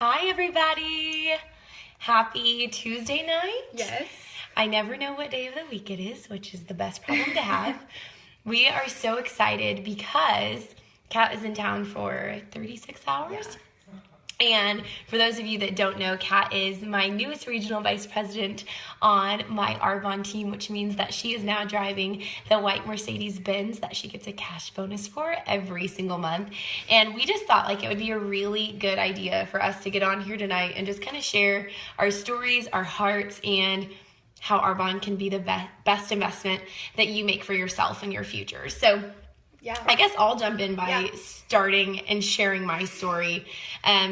Hi, everybody. Happy Tuesday night. Yes. I never know what day of the week it is, which is the best problem to have. We are so excited because Kat is in town for 36 hours. Yeah. And for those of you that don't know, Kat is my newest regional vice president on my Arbonne team, which means that she is now driving the white Mercedes-Benz that she gets a cash bonus for every single month. And we just thought like it would be a really good idea for us to get on here tonight and just kind of share our stories, our hearts, and how Arbonne can be the best investment that you make for yourself and your future. So I guess I'll jump in by starting and sharing my story.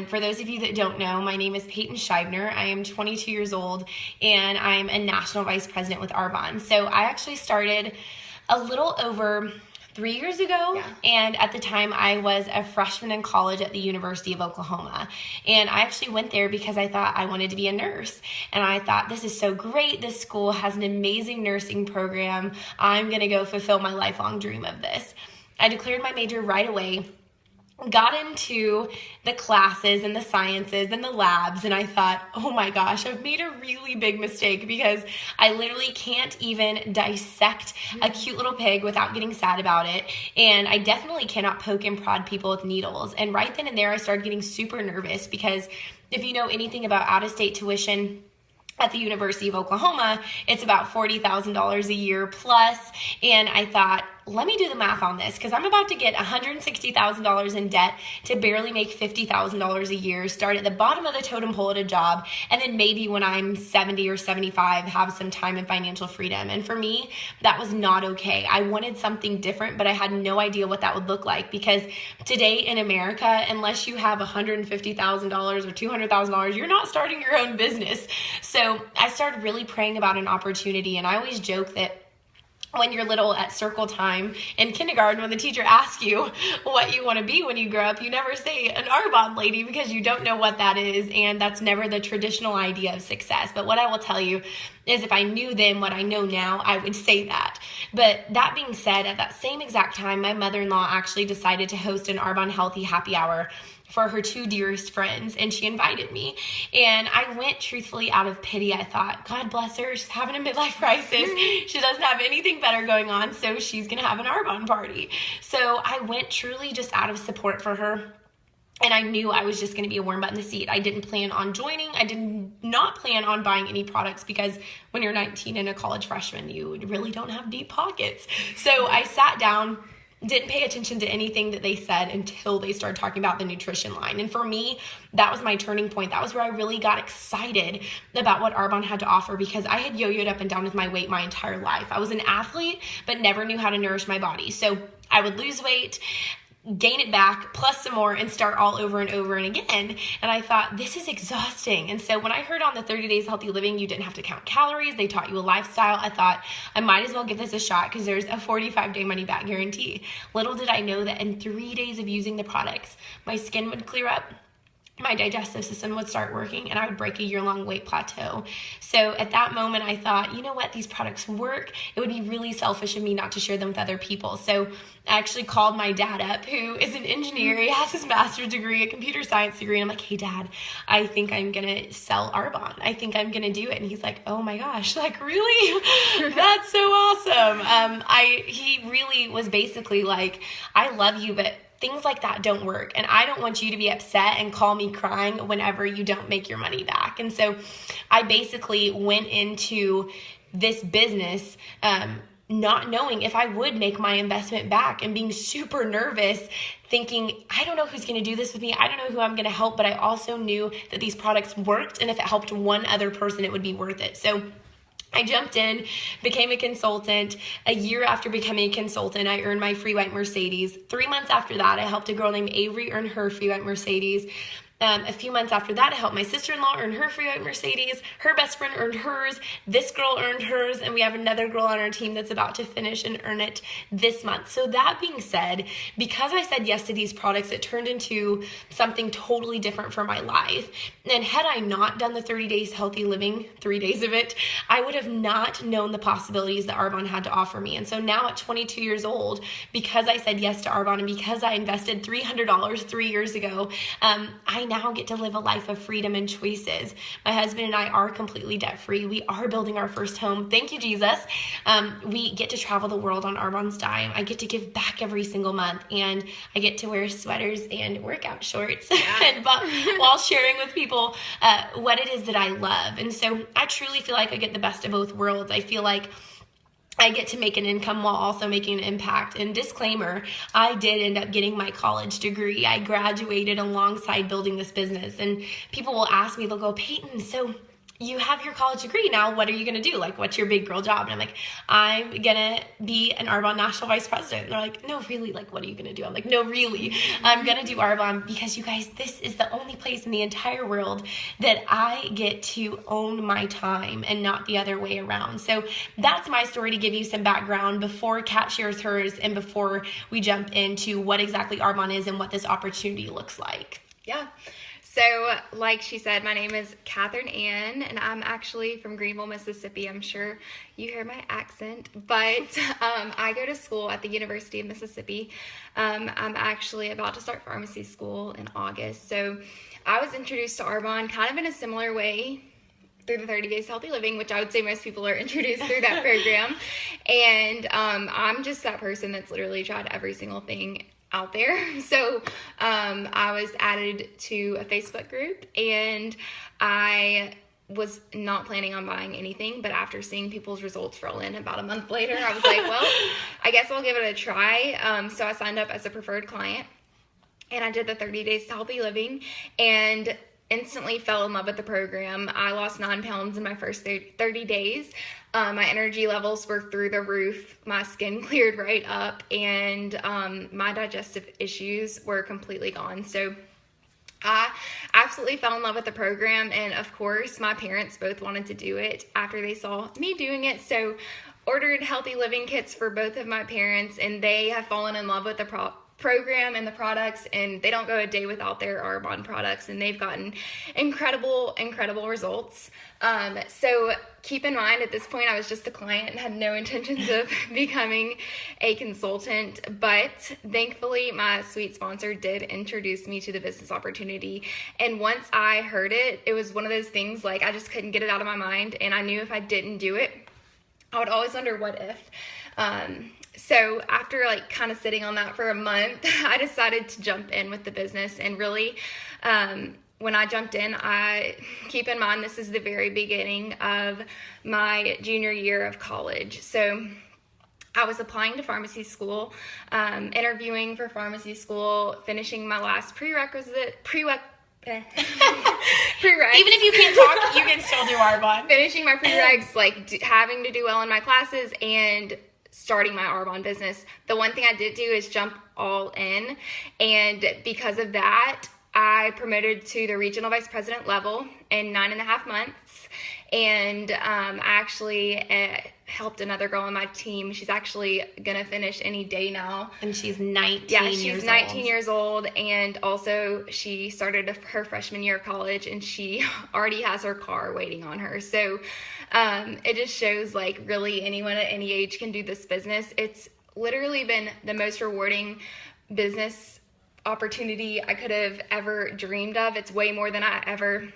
For those of you that don't know, my name is Peyton Scheibner. I am 22 years old, and I'm a national vice president with Arbonne. So I actually started a little over 3 years ago, and at the time I was a freshman in college at the University of Oklahoma, and I actually went there because I thought I wanted to be a nurse, and I thought this is so great, this school has an amazing nursing program, I'm going to go fulfill my lifelong dream of this. I declared my major right away, got into the classes and the sciences and the labs, and I thought, oh my gosh, I've made a really big mistake because I literally can't even dissect a cute little pig without getting sad about it, and I definitely cannot poke and prod people with needles. And right then and there, I started getting super nervous because if you know anything about out-of-state tuition at the University of Oklahoma, it's about $40,000 a year plus, and I thought, let me do the math on this because I'm about to get $160,000 in debt to barely make $50,000 a year, start at the bottom of the totem pole at a job, and then maybe when I'm 70 or 75, have some time and financial freedom. And for me, that was not okay. I wanted something different, but I had no idea what that would look like because today in America, unless you have $150,000 or $200,000, you're not starting your own business. So I started really praying about an opportunity, and I always joke that when you're little at circle time in kindergarten, when the teacher asks you what you want to be when you grow up, you never say an Arbonne lady because you don't know what that is, and that's never the traditional idea of success. But what I will tell you is if I knew then what I know now, I would say that. But that being said, at that same exact time, my mother-in-law actually decided to host an Arbonne Healthy Happy Hour for her two dearest friends, and she invited me. And I went truthfully out of pity. I thought, God bless her, she's having a midlife crisis. She doesn't have anything better going on, so she's gonna have an Arbonne party. So I went truly just out of support for her. And I knew I was just going to be a warm butt in the seat. I didn't plan on joining. I did not plan on buying any products because when you're 19 and a college freshman, you really don't have deep pockets. So I sat down, didn't pay attention to anything that they said until they started talking about the nutrition line. And for me, that was my turning point. That was where I really got excited about what Arbonne had to offer because I had yo-yoed up and down with my weight my entire life. I was an athlete, but never knew how to nourish my body. So I would lose weight, gain it back, plus some more, and start all over and over and again. And I thought, this is exhausting. And so when I heard on the 30 Days Healthy Living, you didn't have to count calories, they taught you a lifestyle, I thought, I might as well give this a shot because there's a 45-day money-back guarantee. Little did I know that in 3 days of using the products, my skin would clear up, my digestive system would start working, and I would break a year-long weight plateau. So at that moment, I thought, you know what, these products work. It would be really selfish of me not to share them with other people. So I actually called my dad up, who is an engineer. He has his master's degree, a computer science degree. And I'm like, hey, Dad, I think I'm going to sell Arbonne. I think I'm going to do it. And he's like, oh my gosh, like, really? That's so awesome. He really was basically like, I love you, but things like that don't work. And I don't want you to be upset and call me crying whenever you don't make your money back. And so I basically went into this business not knowing if I would make my investment back and being super nervous, thinking, I don't know who's going to do this with me. I don't know who I'm going to help, but I also knew that these products worked. And if it helped one other person, it would be worth it. So I jumped in, became a consultant. A year after becoming a consultant, I earned my free white Mercedes. 3 months after that, I helped a girl named Avery earn her free white Mercedes. A few months after that, I helped my sister-in-law earn her free white Mercedes. Her best friend earned hers. This girl earned hers. And we have another girl on our team that's about to finish and earn it this month. So that being said, because I said yes to these products, it turned into something totally different for my life. And had I not done the 30 Days Healthy Living, 3 days of it, I would have not known the possibilities that Arbonne had to offer me. And so now at 22 years old, because I said yes to Arbonne and because I invested $300 3 years ago, I now get to live a life of freedom and choices. My husband and I are completely debt-free. We are building our first home. Thank you, Jesus. We get to travel the world on Arbonne's dime. I get to give back every single month, and I get to wear sweaters and workout shorts while sharing with people what it is that I love. And so I truly feel like I get the best of both worlds. I feel like I get to make an income while also making an impact. And disclaimer, I did end up getting my college degree. I graduated alongside building this business. And people will ask me, they'll go, Peyton, so you have your college degree now, what are you going to do? Like, what's your big girl job? And I'm like, I'm going to be an Arbonne National Vice President. And they're like, no, really? Like, what are you going to do? I'm like, no, really? I'm going to do Arbonne because, you guys, this is the only place in the entire world that I get to own my time and not the other way around. So that's my story, to give you some background before Kat shares hers and before we jump into what exactly Arbonne is and what this opportunity looks like. Yeah. So, like she said, my name is Catherine Ann, and I'm actually from Greenville, Mississippi. I'm sure you hear my accent, but I go to school at the University of Mississippi. I'm actually about to start pharmacy school in August. So, I was introduced to Arbonne kind of in a similar way through the 30 Days Healthy Living, which I would say most people are introduced through that program. And I'm just that person that's literally tried every single thing out there. So I was added to a Facebook group, and I was not planning on buying anything, but after seeing people's results roll in about a month later, I was like, well, I guess I'll give it a try. So I signed up as a preferred client, and I did the 30 Days to Healthy Living, and instantly fell in love with the program. I lost 9 pounds in my first 30 days. My energy levels were through the roof. My skin cleared right up, and my digestive issues were completely gone. So I absolutely fell in love with the program, and of course, my parents both wanted to do it after they saw me doing it. So ordered healthy living kits for both of my parents, and they have fallen in love with the program and the products, and they don't go a day without their Arbonne products, and they've gotten incredible results. So keep in mind, at this point, I was just a client and had no intentions of becoming a consultant, but thankfully my sweet sponsor did introduce me to the business opportunity. And once I heard it, it was one of those things, like, I just couldn't get it out of my mind, and I knew if I didn't do it, I would always wonder what if. So after kind of sitting on that for a month, I decided to jump in with the business. And really, when I jumped in, keep in mind, this is the very beginning of my junior year of college. So I was applying to pharmacy school, interviewing for pharmacy school, finishing my last prereqs. Even if you can't talk, you can still do Arbonne. Finishing my prereqs, having to do well in my classes, and starting my Arbonne business. The one thing I did do is jump all in, and because of that, I promoted to the regional vice president level in 9.5 months, and I actually helped another girl on my team. She's actually gonna finish any day now, and she's 19 yeah, she's years 19 years old, and also she started her freshman year of college, and she already has her car waiting on her. So it just shows, really anyone at any age can do this business. It's literally been the most rewarding business opportunity I could have ever dreamed of. It's way more than I ever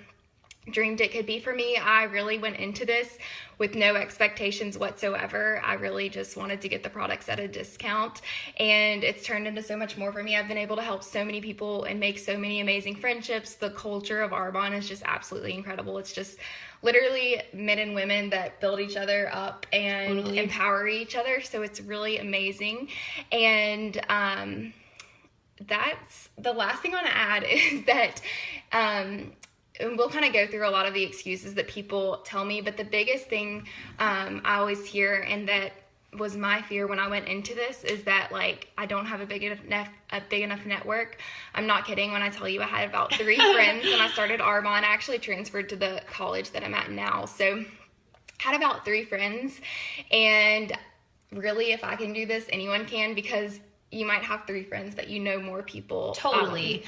dreamed it could be for me. I really went into this with no expectations whatsoever. I really just wanted to get the products at a discount, and it's turned into so much more for me. I've been able to help so many people and make so many amazing friendships. The culture of Arbonne is just absolutely incredible. It's just literally men and women that build each other up and empower each other. So it's really amazing. And that's the last thing I want to add is that and we'll kind of go through a lot of the excuses that people tell me, but the biggest thing I always hear, and that was my fear when I went into this, is that I don't have a big enough network. I'm not kidding when I tell you I had about 3 friends when I started Arbonne. I actually transferred to the college that I'm at now, so had about 3 friends. And really, if I can do this, anyone can, because you might have 3 friends, but you know more people. Totally.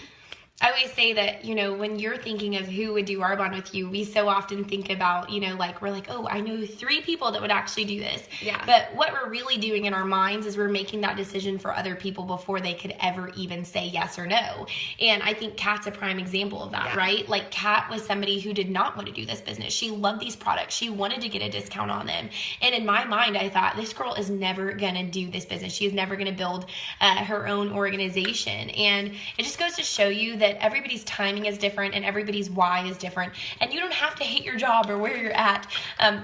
I always say that, when you're thinking of who would do Arbonne with you, we so often think about, we're like, oh, I know 3 people that would actually do this. Yeah. But what we're really doing in our minds is we're making that decision for other people before they could ever even say yes or no. And I think Kat's a prime example of that, right? Like, Kat was somebody who did not want to do this business. She loved these products. She wanted to get a discount on them. And in my mind, I thought, this girl is never going to do this business. She is never going to build her own organization. And it just goes to show you that everybody's timing is different and everybody's why is different. And you don't have to hate your job or where you're at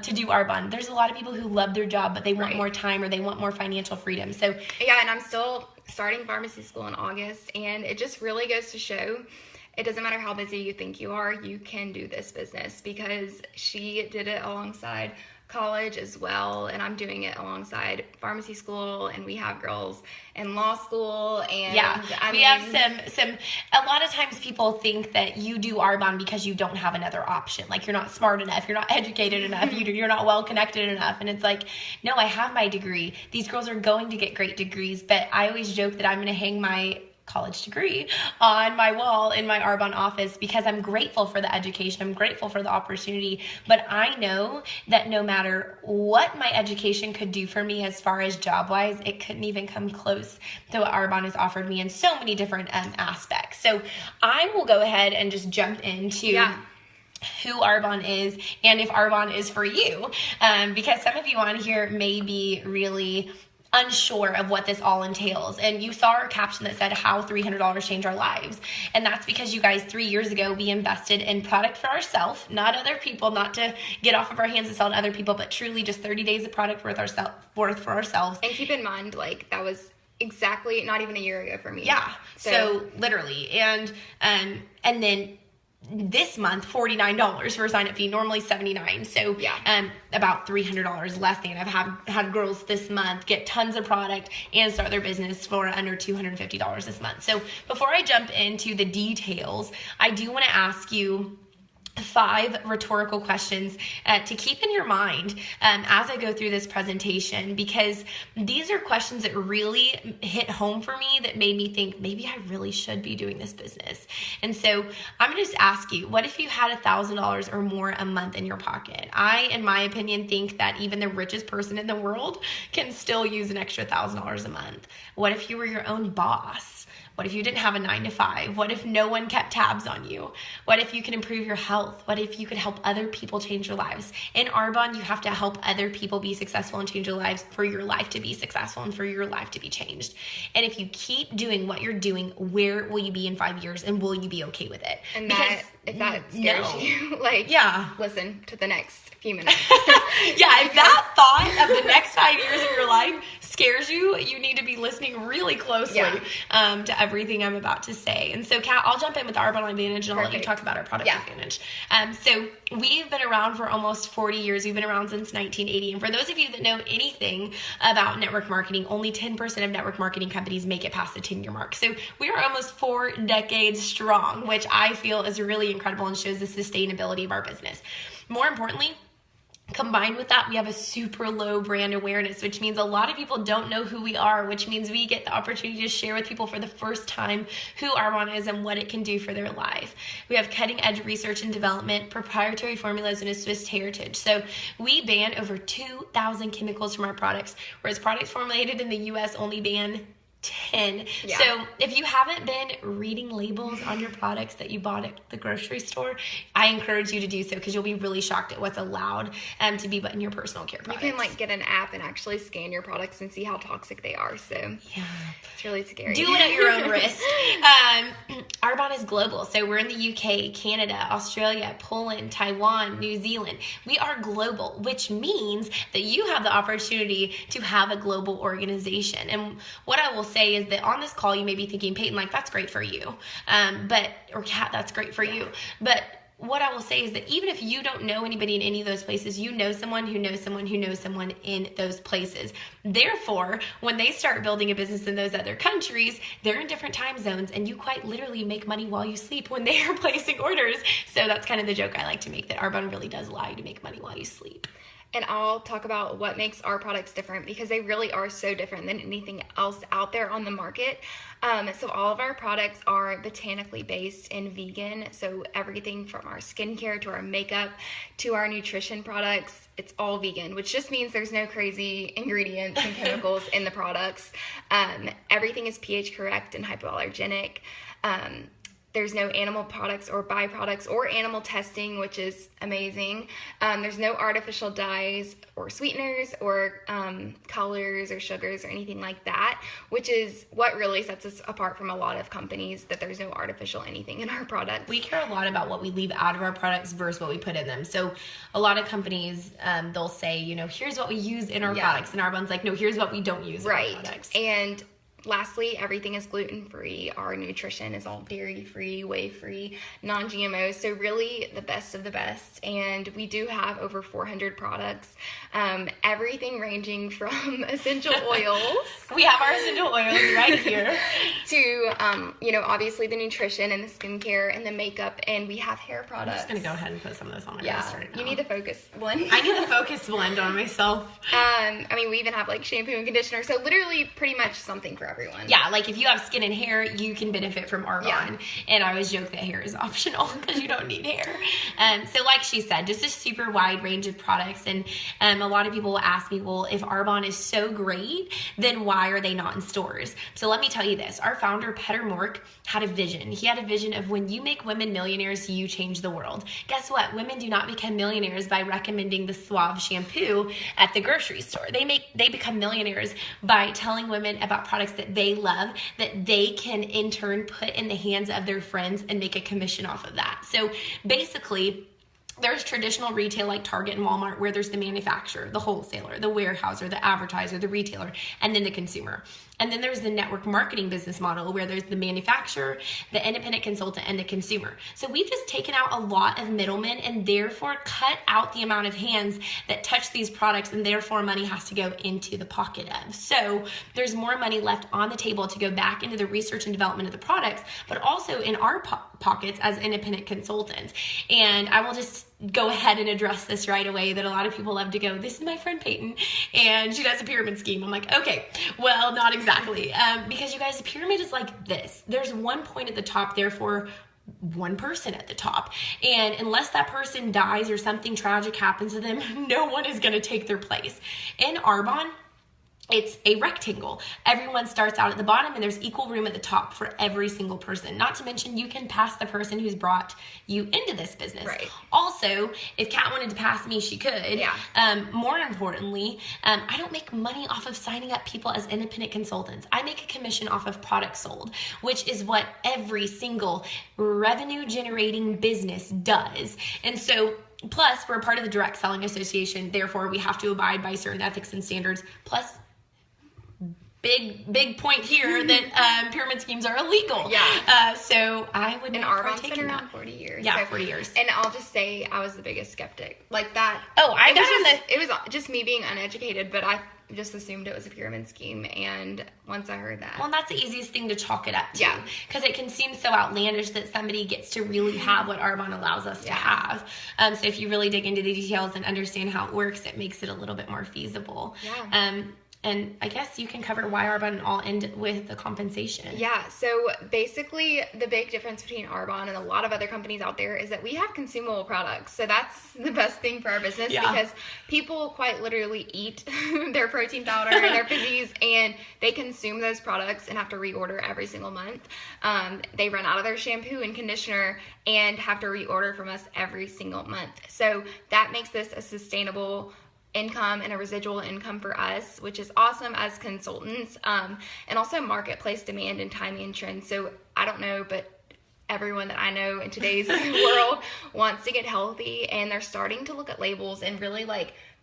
to do Arbonne. There's a lot of people who love their job, but they want more time or they want more financial freedom. So yeah, and I'm still starting pharmacy school in August, and it just really goes to show it doesn't matter how busy you think you are, you can do this business, because she did it alongside college as well, and I'm doing it alongside pharmacy school, and we have girls in law school, and we have some a lot of times people think that you do Arbonne because you don't have another option, like you're not smart enough, you're not educated enough, you're not well connected enough. And it's like, no, I have my degree. These girls are going to get great degrees, but I always joke that I'm going to hang my college degree on my wall in my Arbonne office because I'm grateful for the education. I'm grateful for the opportunity, but I know that no matter what my education could do for me as far as job-wise, it couldn't even come close to what Arbonne has offered me in so many different aspects. So I will go ahead and just jump into who Arbonne is and if Arbonne is for you, because some of you on here may be really unsure of what this all entails. And you saw our caption that said how $300 changed our lives. And that's because you guys, 3 years ago, we invested in product for ourselves, not other people, not to get off of our hands and sell to other people, but truly just 30 days of product worth for ourselves. And keep in mind, like, that was exactly not even a year ago for me. Yeah. So literally. And then this month, $49 for a sign-up fee, normally $79. So about $300 less than. I've had girls this month get tons of product and start their business for under $250 this month. So before I jump into the details, I do want to ask you 5 rhetorical questions to keep in your mind as I go through this presentation, because these are questions that really hit home for me that made me think maybe I really should be doing this business. And so I'm going to just ask you, what if you had $1,000 or more a month in your pocket? I, in my opinion, think that even the richest person in the world can still use an extra $1,000 a month. What if you were your own boss? What if you didn't have a 9-to-5? What if no one kept tabs on you? What if you could improve your health? What if you could help other people change their lives? In Arbonne, you have to help other people be successful and change their lives for your life to be successful and for your life to be changed. And if you keep doing what you're doing, where will you be in 5 years, and will you be okay with it? And because if that scares you, listen to the next few minutes. If that thought of the next 5 years of your life scares you, you need to be listening really closely to everything I'm about to say. And so, Kat, I'll jump in with the Arbonne Advantage and I'll let you talk about our product advantage. So we've been around for almost 40 years. We've been around since 1980. And for those of you that know anything about network marketing, only 10% of network marketing companies make it past the 10-year mark. So we are almost 4 decades strong, which I feel is really incredible and shows the sustainability of our business. More importantly, combined with that, we have a super low brand awareness, which means a lot of people don't know who we are, which means we get the opportunity to share with people for the first time who Arbonne is and what it can do for their life. We have cutting edge research and development, proprietary formulas, and a Swiss heritage. So we ban over 2,000 chemicals from our products, whereas products formulated in the U.S. only ban 10. So if you haven't been reading labels on your products that you bought at the grocery store, I encourage you to do so, because you'll be really shocked at what's allowed to be in your personal care products. You can get an app and actually scan your products and see how toxic they are. So it's really scary. Do it at your own risk. Arbonne is global. So we're in the UK, Canada, Australia, Poland, Taiwan, New Zealand. We are global, which means that you have the opportunity to have a global organization. And what I will say is that on this call, you may be thinking, Peyton, that's great for you. Or Kat, that's great for you. But what I will say is that even if you don't know anybody in any of those places, you know someone who knows someone who knows someone in those places. Therefore, when they start building a business in those other countries, they're in different time zones, and you quite literally make money while you sleep when they are placing orders. So that's kind of the joke I like to make, that Arbonne really does allow you to make money while you sleep. And I'll talk about what makes our products different, because they really are so different than anything else out there on the market. So all of our products are botanically based and vegan. So everything from our skincare to our makeup to our nutrition products, it's all vegan, which just means there's no crazy ingredients and chemicals in the products. Everything is pH correct and hypoallergenic. There's no animal products or byproducts or animal testing, which is amazing. There's no artificial dyes or sweeteners or colors or sugars or anything like that, which is what really sets us apart from a lot of companies, that there's no artificial anything in our products. We care a lot about what we leave out of our products versus what we put in them. So a lot of companies, they'll say, here's what we use in our products. And Arbonne's like, no, here's what we don't use in our products. And lastly, everything is gluten-free. Our nutrition is all dairy-free, whey-free, non-GMO. So really the best of the best. And we do have over 400 products. Everything ranging from essential oils. We have our essential oils right here. To, obviously the nutrition and the skincare and the makeup. And we have hair products. I'm just going to go ahead and put some of this on my wrist right now. You need the Focus blend. I need the Focus blend on myself. We even have like shampoo and conditioner. So literally pretty much something for everyone. Yeah, like if you have skin and hair, you can benefit from Arbonne. Yeah. And I always joke that hair is optional because you don't need hair. So like she said, just a super wide range of products. And a lot of people will ask me, well, if Arbonne is so great, then why are they not in stores? So let me tell you this. Our founder, Peter Mork, had a vision. He had a vision of when you make women millionaires, you change the world. Guess what? Women do not become millionaires by recommending the Suave shampoo at the grocery store. They become millionaires by telling women about products that they love, that they can in turn put in the hands of their friends and make a commission off of that. So basically, there's traditional retail like Target and Walmart, where there's the manufacturer, the wholesaler, the warehouser, the advertiser, the retailer, and then the consumer. And then there's the network marketing business model, where there's the manufacturer, the independent consultant, and the consumer. So we've just taken out a lot of middlemen and therefore cut out the amount of hands that touch these products, and therefore money has to go into the pocket of. So there's more money left on the table to go back into the research and development of the products, but also in our pockets as independent consultants. And I will just go ahead and address this right away, that a lot of people love to go, this is my friend Peyton, and she does a pyramid scheme. I'm like, okay, well, not exactly. Because you guys, a pyramid is like this. There's one point at the top, therefore one person at the top. And unless that person dies or something tragic happens to them, no one is going to take their place. In Arbonne, it's a rectangle. Everyone starts out at the bottom, and there's equal room at the top for every single person. Not to mention, you can pass the person who's brought you into this business. Right. Also, if Kat wanted to pass me, she could. Yeah. More importantly, I don't make money off of signing up people as independent consultants. I make a commission off of products sold, which is what every single revenue generating business does. And so, plus, we're a part of the Direct Selling Association. Therefore, we have to abide by certain ethics and standards. Plus, big point here that pyramid schemes are illegal. Yeah. So I would not partake in that. Around 40 years. Yeah, 40 years. And I'll just say I was the biggest skeptic. Like that. Oh, it was just me being uneducated, but I just assumed it was a pyramid scheme. And once I heard that. Well, that's the easiest thing to chalk it up to. Yeah. Because it can seem so outlandish that somebody gets to really have what Arbonne allows us to have. So if you really dig into the details and understand how it works, it makes it a little bit more feasible. Yeah. And I guess you can cover why Arbonne and I'll end with the compensation. Yeah, so basically the big difference between Arbonne and a lot of other companies out there is that we have consumable products. So that's the best thing for our business because people quite literally eat their protein powder and their fizzies, and they consume those products and have to reorder every single month. They run out of their shampoo and conditioner and have to reorder from us every single month. So that makes this a sustainable income and a residual income for us, which is awesome as consultants, and also marketplace demand and timing and trends. So I don't know, but everyone that I know in today's world wants to get healthy, and they're starting to look at labels and really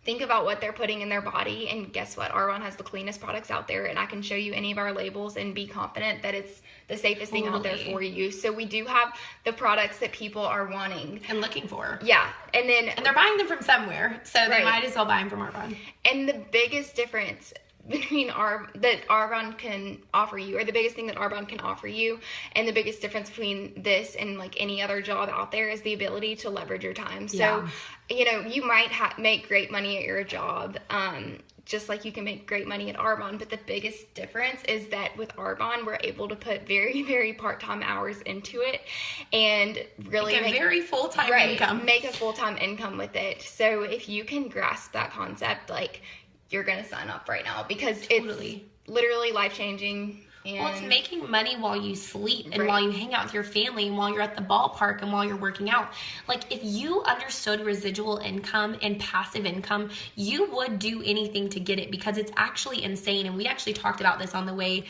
think about what they're putting in their body. And guess what? Arbonne has the cleanest products out there, and I can show you any of our labels and be confident that it's the safest thing out there for you. So we do have the products that people are wanting and looking for. Yeah. And they're buying them from somewhere, so they might as well buy them from Arbonne. And the biggest difference between that Arbonne can offer you, or the biggest thing that Arbonne can offer you, and the biggest difference between this and like any other job out there is the ability to leverage your time. So, you might make great money at your job, just like you can make great money at Arbonne, but the biggest difference is that with Arbonne, we're able to put very, very part-time hours into it and really make a very full-time income. Make a full-time income with it. So if you can grasp that concept, like, you're going to sign up right now, because it's literally life-changing. Well, it's making money while you sleep and while you hang out with your family and while you're at the ballpark and while you're working out. Like, if you understood residual income and passive income, you would do anything to get it, because it's actually insane. And we actually talked about this on the way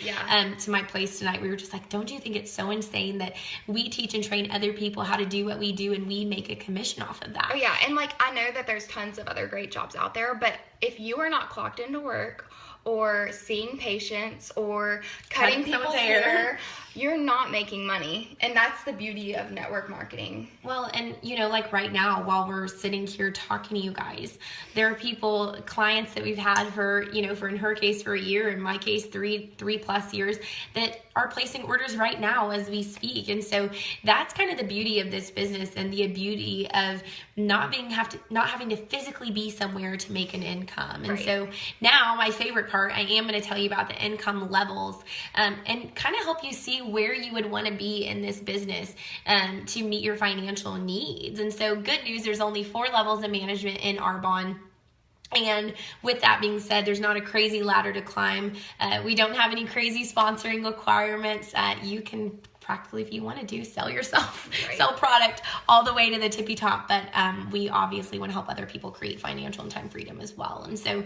to my place tonight. We were just like, don't you think it's so insane that we teach and train other people how to do what we do and we make a commission off of that? Oh, yeah. And, like, I know that there's tons of other great jobs out there, but if you are not clocked into work or seeing patients or cutting people's hair, you're not making money. And that's the beauty of network marketing. Well, and like right now, while we're sitting here talking to you guys, there are clients that we've had for in her case for a year, in my case 3+ years, that are placing orders right now as we speak. And so that's kind of the beauty of this business, and the beauty of not having to physically be somewhere to make an income. And so now my favorite part, I am going to tell you about the income levels, and kind of help you see where you would want to be in this business to meet your financial needs. And so good news, there's only 4 levels of management in Arbonne. And with that being said, there's not a crazy ladder to climb. We don't have any crazy sponsoring requirements. You can practically, if you want to sell yourself, sell product all the way to the tippy top. But we obviously want to help other people create financial and time freedom as well. And so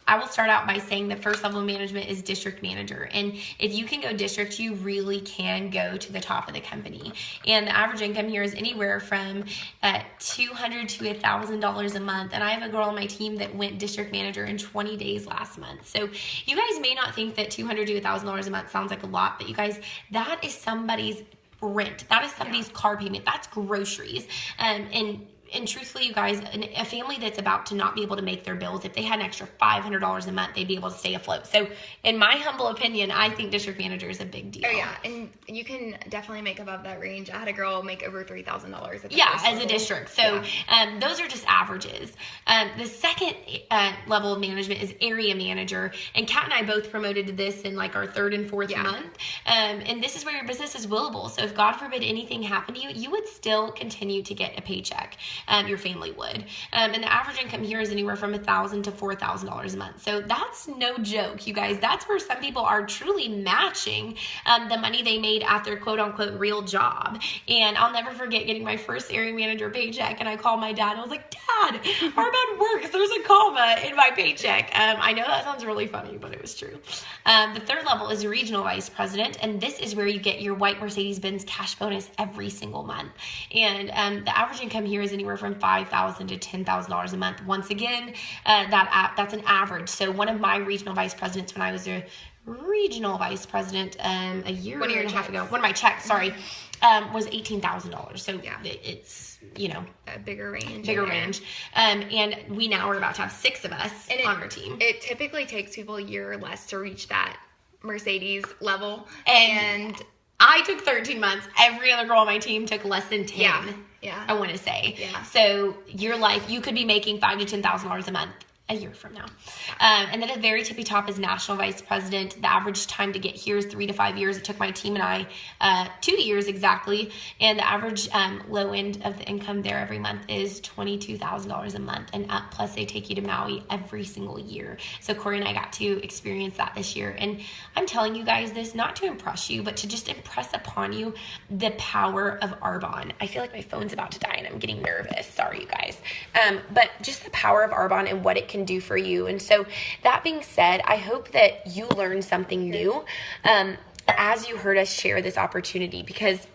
I will start out by saying the first level of management is district manager. And if you can go district, you really can go to the top of the company. And the average income here is anywhere from $200 to $1,000 a month. And I have a girl on my team that went district manager in 20 days last month. So you guys may not think that $200 to $1,000 a month sounds like a lot, but you guys, that is somebody's rent. That is somebody's car payment. That's groceries. And truthfully, you guys, a family that's about to not be able to make their bills, if they had an extra $500 a month, they'd be able to stay afloat. So in my humble opinion, I think district manager is a big deal. Oh, yeah. And you can definitely make above that range. I had a girl make over $3,000. As a district. So those are just averages. The second level of management is area manager. And Kat and I both promoted to this in like our 3rd and 4th month. And this is where your business is willable. So if God forbid anything happened to you, you would still continue to get a paycheck. Your family would. And the average income here is anywhere from $1,000 to $4,000 a month. So that's no joke, you guys. That's where some people are truly matching the money they made at their quote unquote real job. And I'll never forget getting my first area manager paycheck, and I called my dad and I was like, Dad, Arbonne works. There's a comma in my paycheck. I know that sounds really funny, but it was true. The 3rd level is regional vice president, and this is where you get your white Mercedes-Benz cash bonus every single month. And the average income here is anywhere from $5,000 to $10,000 a month. Once again, that's an average. So one of my regional vice presidents, when I was a regional vice president a year and a half ago, one of my checks, was $18,000. So it's, a bigger range. And we now are about to have 6 of us on our team. It typically takes people a year or less to reach that Mercedes level. And I took 13 months. Every other girl on my team took less than 10. Yeah. I want to say. Yeah. So your life, you could be making $5,000 to $10,000 a month a year from now. And then at the very tippy top is national vice president. The average time to get here is 3 to 5 years. It took my team and I 2 years exactly. And the average low end of the income there every month is $22,000 a month and up. Plus they take you to Maui every single year. So Corey and I got to experience that this year. And I'm telling you guys this not to impress you, but to just impress upon you the power of Arbonne. I feel like my phone's about to die and I'm getting nervous. Sorry, you guys. But just the power of Arbonne and what it can do for you. And so that being said, I hope that you learned something new as you heard us share this opportunity, because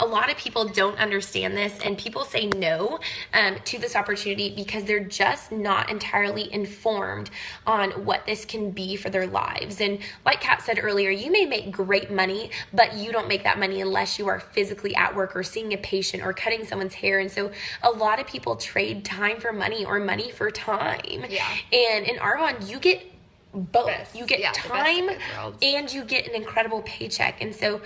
a lot of people don't understand this, and people say no to this opportunity because they're just not entirely informed on what this can be for their lives. And like Kat said earlier, you may make great money, but you don't make that money unless you are physically at work or seeing a patient or cutting someone's hair. And so a lot of people trade time for money or money for time. Yeah. And in Arbonne, you get both. Best. You get Yeah, time the best of both worlds. and you get an incredible paycheck. And so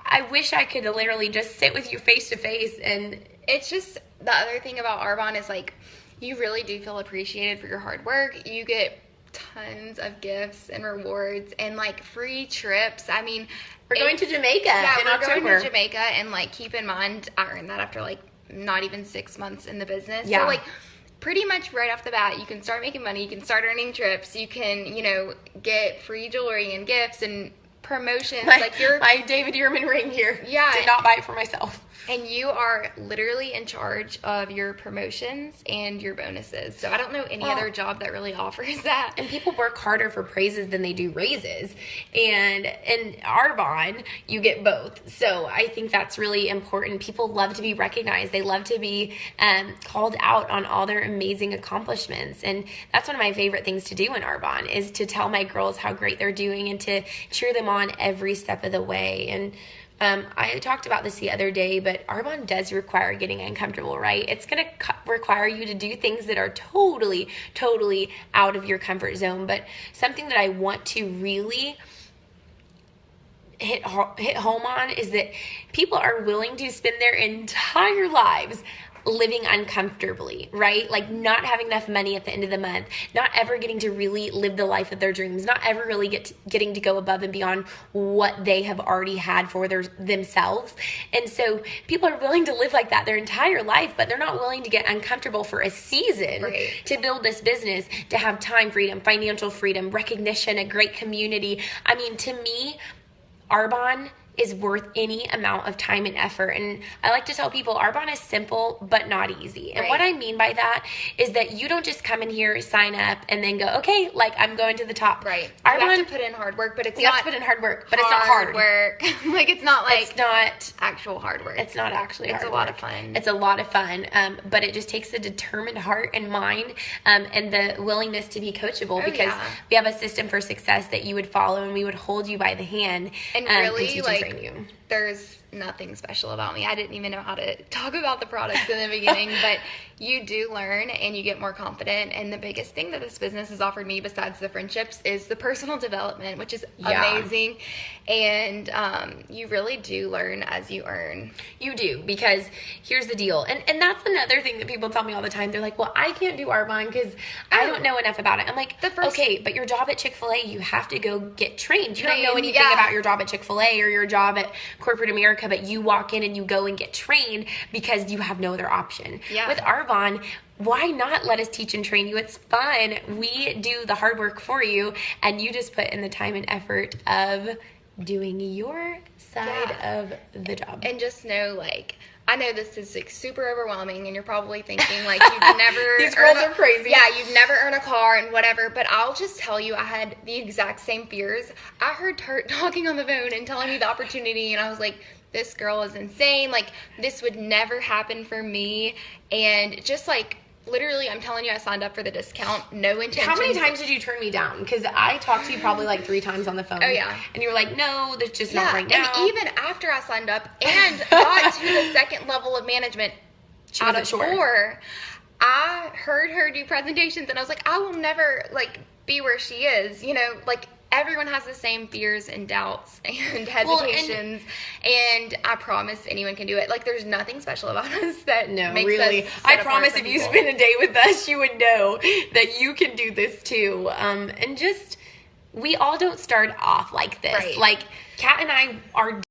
I wish I could literally just sit with you face to face. And it's just, the other thing about Arbonne is like, you really do feel appreciated for your hard work. You get tons of gifts and rewards and like free trips. I mean, we're going to Jamaica yeah, in we're October. going to Jamaica, and like, keep in mind, I earned that after like not even 6 months in the business. Yeah. So like, pretty much right off the bat, you can start making money, you can start earning trips, you can, you know, get free jewelry and gifts and promotions. My David Ehrman ring here. Yeah. Did not buy it for myself. And you are literally in charge of your promotions and your bonuses. So I don't know any other job that really offers that. And people work harder for praises than they do raises. And in Arbonne, you get both. So I think that's really important. People love to be recognized. They love to be called out on all their amazing accomplishments. And that's one of my favorite things to do in Arbonne, is to tell my girls how great they're doing and to cheer them on every step of the way. And I talked about this the other day, but Arbonne does require getting uncomfortable, right? It's going to require you to do things that are totally, totally out of your comfort zone. But something that I want to really hit home on is that people are willing to spend their entire lives living uncomfortably, right? Like not having enough money at the end of the month, not ever getting to really live the life of their dreams, not ever really getting to go above and beyond what they have already had for themselves. And so people are willing to live like that their entire life, but they're not willing to get uncomfortable for a season to build this business, to have time freedom, financial freedom, recognition, a great community. I mean, to me, Arbonne is worth any amount of time and effort. And I like to tell people Arbonne is simple, but not easy. And what I mean by that is that you don't just come in here, sign up, and then go, okay, like I'm going to the top. Right. Arbonne, you have to put in hard work, but it's you not have to put in hard work, but it's not hard work. Like it's not like it's not actual hard work. It's not actually hard work. It's a lot of fun. It's a lot of fun, but it just takes a determined heart and mind, and the willingness to be coachable, because we have a system for success that you would follow, and we would hold you by the hand and really and teach like and train you. There's nothing special about me. I didn't even know how to talk about the products in the beginning, but you do learn and you get more confident. And the biggest thing that this business has offered me, besides the friendships, is the personal development, which is amazing. And you really do learn as you earn. You do, because here's the deal. And that's another thing that people tell me all the time. They're like, well, I can't do Arbonne because I don't know enough about it. I'm like, okay, but your job at Chick-fil-A, you have to go get trained. You don't know anything about your job at Chick-fil-A or your job at corporate America, but you walk in and you go and get trained because you have no other option. With Arbonne, why not let us teach and train you? It's fun. We do the hard work for you, and you just put in the time and effort of doing your side of the job. And just know, like, I know this is like super overwhelming, and you're probably thinking like you've never these girls are crazy. Yeah, you've never earned a car and whatever. But I'll just tell you, I had the exact same fears. I heard her talking on the phone and telling me the opportunity, and I was like, this girl is insane. Like, this would never happen for me. And just like, literally, I'm telling you, I signed up for the discount. No intention. How many times did you turn me down? Because I talked to you probably like 3 times on the phone. Oh, yeah. And you were like, no, that's just not right now. And even after I signed up and got to the second level of management out of 4, I heard her do presentations, and I was like, I will never, like, be where she is. You know, like, everyone has the same fears and doubts and hesitations, and I promise anyone can do it. Like, there's nothing special about us that makes us I promise if you spend a day with us, you would know that you can do this too. And just, we all don't start off like this. Like, Kat and I are